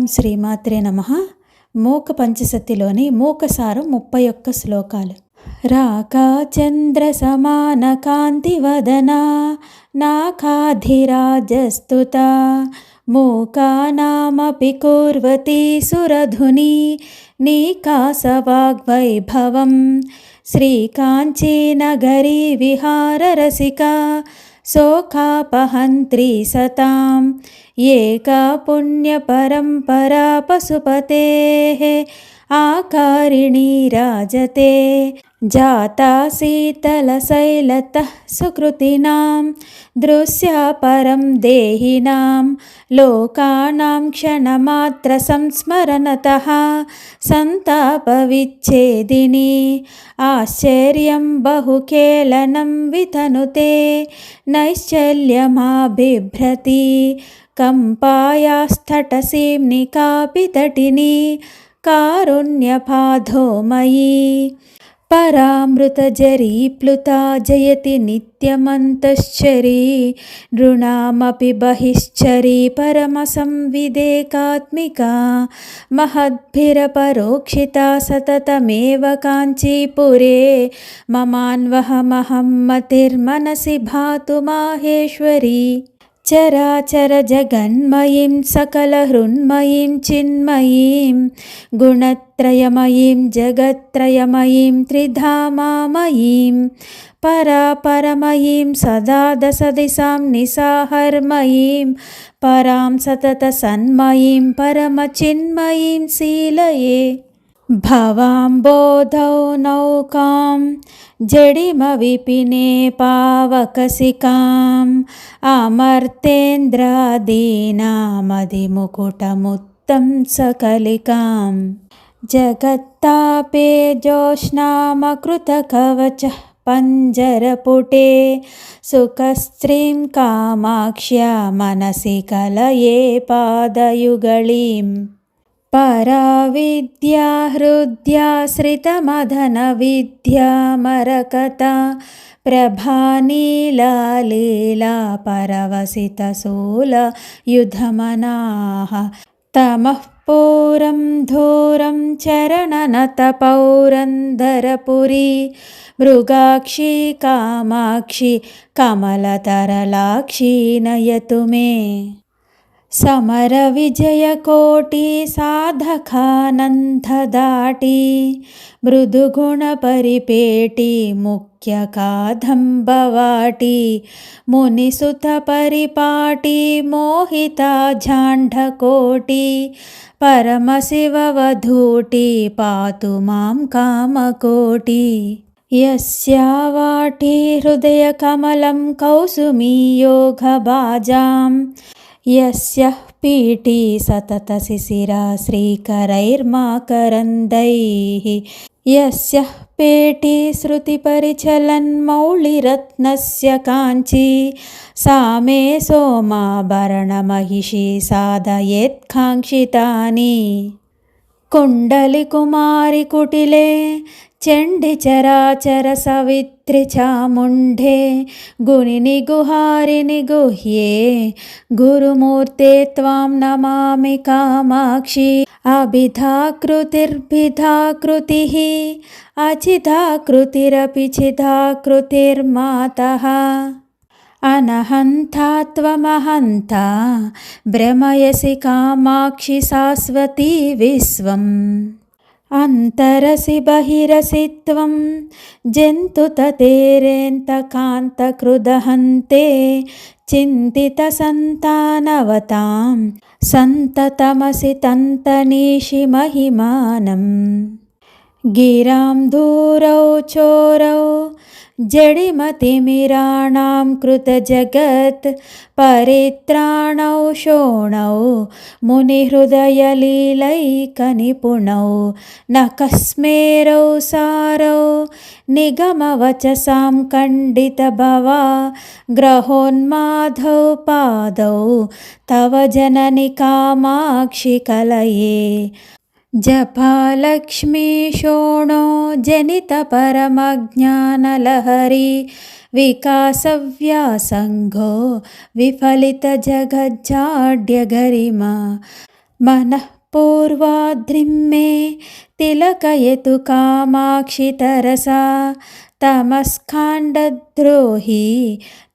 శ్రీమాత్రే నమః. మూక పంచసతిలోని మూకసారం 31 శ్లోకాలు. రాకా చంద్ర సమాన కాంతివదనా నాకాధిరాజస్తుతా మూకానామపి కుర్వతి సురధుని నీకాసవాగ్వైభవం శ్రీకాంచీనగరీ విహారరసికా శోకాపహంత్రీ సతాం ఏకా పుణ్యపరంపరా పశుపతేః ఆకారిణీ రాజతే జాతా శీతలశైలతః సుకృతినాం దృశ్యా పరం దేహినాం లోకానాం క్షణమాత్ర సంస్మరణతః సంతాపవిచ్ఛేదిని ఆశ్చర్యం బహుకేళనం వితనుతే నైశ్చల్యమాబిభ్రతి కంపాయాస్తటసీం నికాపి తటిని కారుణ్యపాధోమయీ పరామృతజరీ ప్లుతా జయతి నిత్యమంతశ్చరీ నృణామపి బహిశ్చరీ పరమసంవిదేకాత్మికా మహద్భిరపరోక్షితా సతతమేవ కాంచీపురే మమాన్వహమహం మతిర్మనసి భాతు మాహేశ్వరీ చరాచర జగన్మయీం సకలహృన్మయీం చిన్మయీం గుణత్రయమయీం జగత్రయమయీం త్రిధామామయీం పరాపరమయీం సదా దశదిశాం నిసాహర్మయీం పరాం సతత సన్మయీం పరమచిన్మయీం శీలయే భవాంబోధౌ నౌకాం జడిమవిపినే పావకసికాం అమర్తేంద్రాదీనామధిముకుటముత్తం సకలికాం జగత్తాపే జోష్నామకృతకవచః పంజరపుటే సుఖస్త్రీం కామాక్ష్యా మనసి కలయే పాదయుగళీం పరావిద్యా హృద్యాశ్రితమదన విద్యామరకథా ప్రభానీలాలీలా పరవసితశూల యుధమనాః తమః పూరం ధూరం చరణనత పౌరందరపురీ మృగాక్షి కామాక్షి కమలతరలాక్షి నయతు మే సమర విజయకోటి సాధకానందదాటి మృదుగుణ పరిపేటి ముఖ్య కాదంబవాటి మునిసుత పరిపాటి మోహిత జాంఢకోటి పరమశివవధూటి పాతు మాం కామకోటి యస్యావాటి హృదయ కమలం కౌసుమీ యోగభాజాం యస్యః పీఠీ సతత శిశిరా శ్రీకరైర్మాకరందైః యస్యః పేటీ శృతి పరిచలన్మౌళిరత్నస్య కాంచీ సా మే సోమాభరణమహిషీ సాధయేత్కాంక్షితాని కుండలి కుమారి కుటిలే చండి చరాచర సవిత్రి చాముండే గుణిని గుహారిని గుహ్యే గురుమూర్తే త్వాం నమామి కామాక్షి అభిధాకృతిర్భిధాకృతిః అచిధాకృతిరపి చిధాకృతిర్మాతః అనహంతా త్వమహంతా భ్రమయసి కామాక్షి శాశ్వతీ విశ్వం అంతరసి బహిరసి త్వం జంతుతతేరేంతకాంతకృదహంతే చింతిత సంతానవతాం సంతతమసి తంతనీషి మహిమానం గిరాం దూరౌ చోరౌ జడిమతిమిరాణాం కృతజగత్ పరిత్రాణౌ శోణౌ మునిహృదయలీలైకనిపుణౌ నకస్మేరౌ సారౌ నిగమవచసాం ఖండితభవా గ్రహోన్మాధౌ పాదౌ తవ జనని కామాక్షి కలయే జపాలక్ష్మీ శోణో జనిత పరమజ్ఞానలహరి వికాసవ్యాసంగో విఫలిత జగజ్జాడ్య గరిమా मनः पूर्वाद्रिं मे तिलकयतु कामाक्षि तरसा तमस्काण्डद्रोही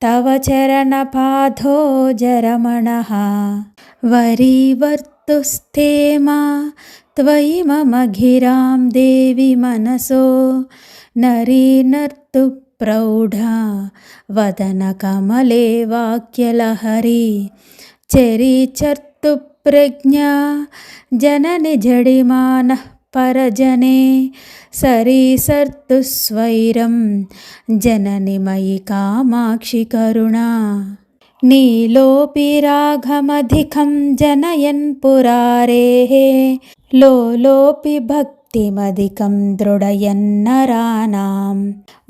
तव चरणपादोजरमणः वरीवर्तुस्ते मा त्वयि मम गिरां देवि मनसो नरीनर्तु प्रौढा वदनकमले वाक्यलहरी चरीचर्तु प्रज्ञा जननि जडिमानः परजने सरीसर्तु स्वैरं जननि मयि कामाक्षि करुणा नीलोऽपि रागमधिकं जनयन् पुरारेः लोलोऽपि भक्तिमधिकं दृढयन्नराणां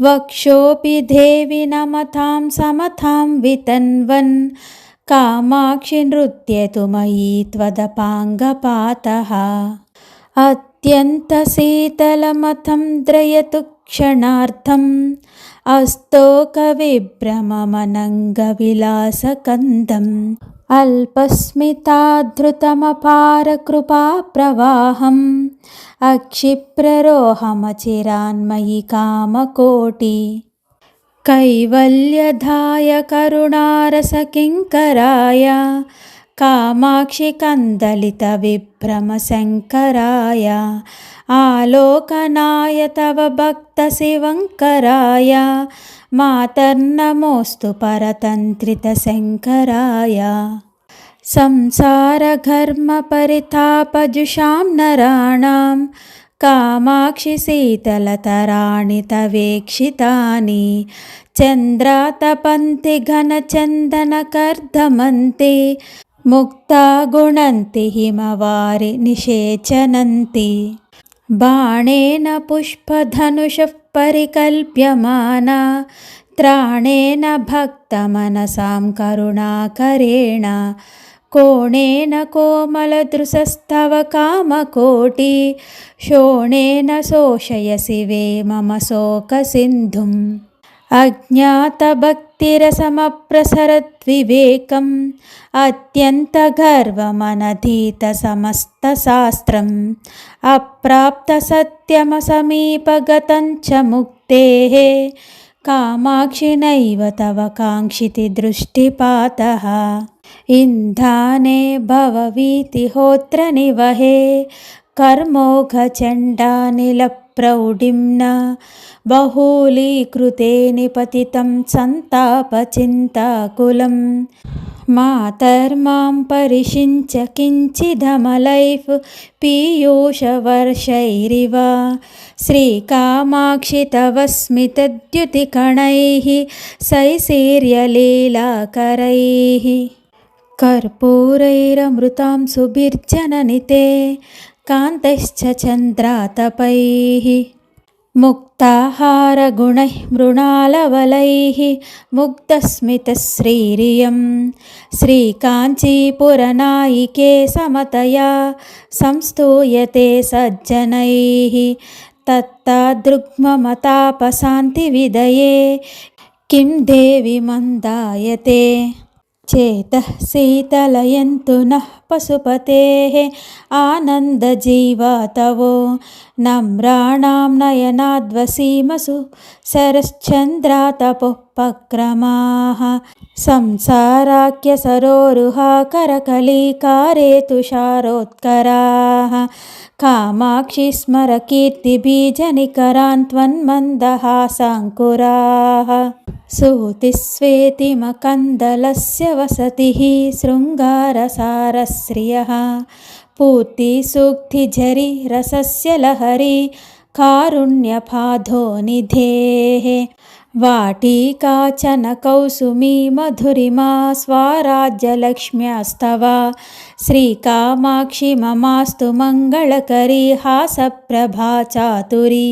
वक्षोऽपि देवि नमतां समतां वितन्वन् कामाक्षि नृत्यतु मयि त्वदपाङ्गपातः अत्यन्तशीतलमथं द्रयतु क्षणार्धम् अस्तोकविभ्रममनङ्गविलासकन्दम् अल्पस्मिताधृतमपारकृपाप्रवाहम् अक्षिप्ररोहमचिरान्मयि कामकोटि कैवल्यधाय करुणारसकिङ्कराय कामाक्षि कन्दलितविभ्रमशङ्कराय आलोकनाय तव भक्तशिवङ्कराय मातर्नमोऽस्तु परतन्त्रितशङ्कराय संसारघर्मपरितापजुषां नराणां कामाक्षि शीतलतराणि तवेक्षितानि चन्द्रातपन्ति घनचन्दनकर्दमन्ति मुक्ता गुणन्ति हिमवारि निषेचनन्ति बाणेन पुष्पधनुषः परिकल्प्यमाना त्राणेन भक्तमनसां करुणाकरेण कोणेन कोमलदृशस्तव कामकोटि शोणेन शोषयसि वे मम शोकसिन्धुम् अज्ञातभक्तिरसमप्रसरद्विवेकम् अत्यन्तगर्वमनधीतसमस्तशास्त्रम् अप्राप्तसत्यमसमीपगतं च मुक्तेः कामाक्षि नैव तव काङ्क्षिति दृष्टिपातः इन्धाने भववीतिहोत्र निवहे कर्मोघचण्डानिलप्रौढिम्ना बहुलीकृते निपतितं सन्तापचिन्ताकुलं मातर्मां परिषिञ्च किञ्चिदमलैः पीयूषवर्षैरिव श्रीकामाक्षि तव स्मितद्युतिकणैः शैशिर्यलीलाकरैः कर्पूरैरमृतां सुभिर्जननिते कान्तैश्च चन्द्रातपैः मुक्ताहारगुणैः मृणालवलैः मुग्धस्मितश्रीरियं श्रीकाञ्चीपुरनायिके समतया संस्तूयते सज्जनैः तत्तादृग्ममतापशान्तिविदये किं देवि मन्दायते चेतः शीतलयन्तु नः पशुपतेः आनन्दजीवा तवो नम्राणां नयनाद्वसीमसु शरश्चन्द्रातपोपक्रमाः संसाराख्यसरोरुहा करकलीकारे तुषारोत्कराः कामाक्षि स्मर कीर्तिबीजनिकरान् त्वन्मन्दहासाङ्कुराः सूतिस्वेतिमकन्दलस्य वसतिः शृङ्गारसारश्रियः पूर्तिसूक्तिझरी रसस्य लहरी कारुण्यपाधोनिधेः वाटिकाचन कौसुमी मधुरिमा स्वाराज्यलक्ष्म्यास्तव श्रीकामाक्षि ममास्तु मङ्गलकरी हासप्रभा चातुरी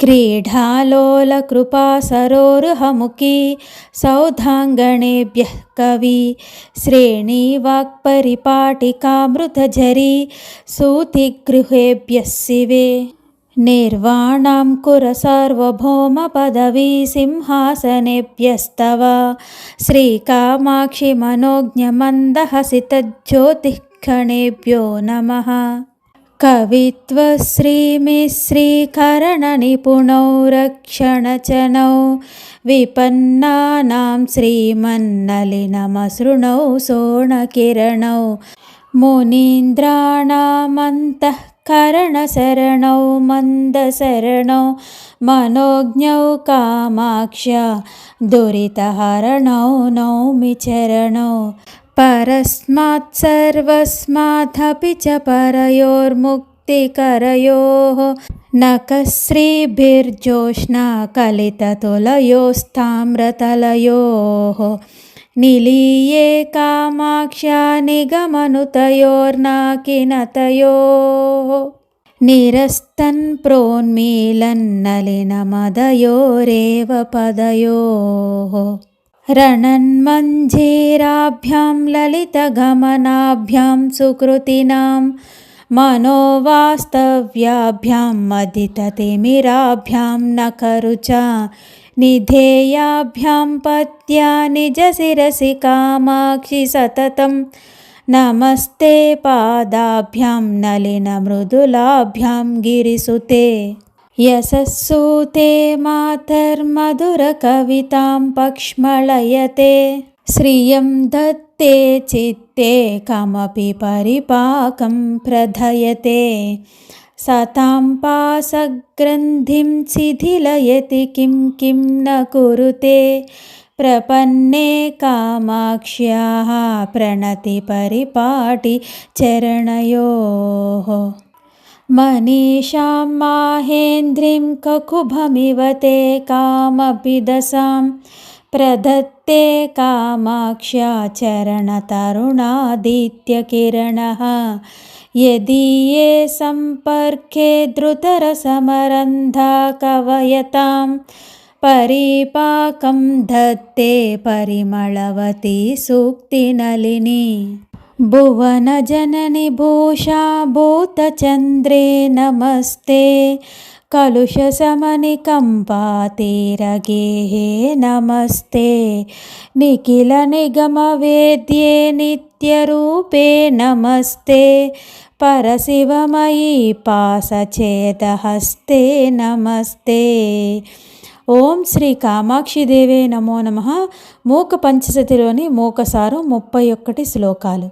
क्रीडालोलकृपा सरोरुहमुखी सौधाङ्गणेभ्यः कवि श्रेणीवाक्परिपाटिकामृतझरी सूतिगृहेभ्यः शिवे निर्वाणां कुर सार्वभौमपदवी सिंहासनेभ्यस्तव श्रीकामाक्षि मनोज्ञमन्दहसितज्योतिः शिखणेभ्यो नमः। कवित्वश्रीमिश्रीकरणनिपुणौ रक्षणचनौ विपन्नानां श्रीमन्नलिनमसृणौ सोणकिरणौ मुनीन्द्राणामन्तःकरणशरणौ मन्दशरणौ मनोज्ञौ कामाक्ष्या दुरितहरणौ नौमि चरणौ। परस्मात् सर्वस्मादपि च परयोर्मुक्तिकरयोः नखश्रीभिर्जोष्नाकलिततुलयोस्ताम्रतलयोः निलीये कामाक्ष्या निगमनुतयोर्नाकिनतयोः निरस्तन् प्रोन्मीलन्नलिनमदयोरेव पदयोः रणन्मञ्जीराभ्यां ललितगमनाभ्यां सुकृतिनां मनोवास्तव्याभ्यां मदिततिमिराभ्यां नखरुचा निधेयाभ्यां पत्या निजशिरसि कामाक्षि सततं नमस्ते पादाभ्यां नलिनमृदुलाभ्यां गिरिसुते। यशस्सूते मातर्मधुरकवितां पक्ष्मलयते श्रियं दत्ते चित्ते कमपि परिपाकं प्रधयते सतां पासग्रन्थिं शिथिलयति किं किं न कुरुते प्रपन्ने कामाक्ष्याः प्रणतिपरिपाटि चरणयोः मनीषां माहेन्द्रीं ककुभमिव ते कामपि दशां प्रदत्ते कामाक्ष्या चरणतरुणादित्यकिरणः यदीये सम्पर्के द्रुतरसमरन्धा कवयतां परिपाकं धत्ते परिमलवती सूक्तिनलिनी भुवनजननि भूषा भूतचन्द्रे नमस्ते कलुषशमनिकम्पातीरगेहे नमस्ते निखिलनिगमवेद्ये नित्यरूपे नमस्ते परशिवमयी पाशछेदहस्ते नमस्ते। ఓం శ్రీ కామాక్షిదేవే నమో నమః. మూక పంచశతిలోని మూకసారం 31 శ్లోకాలు.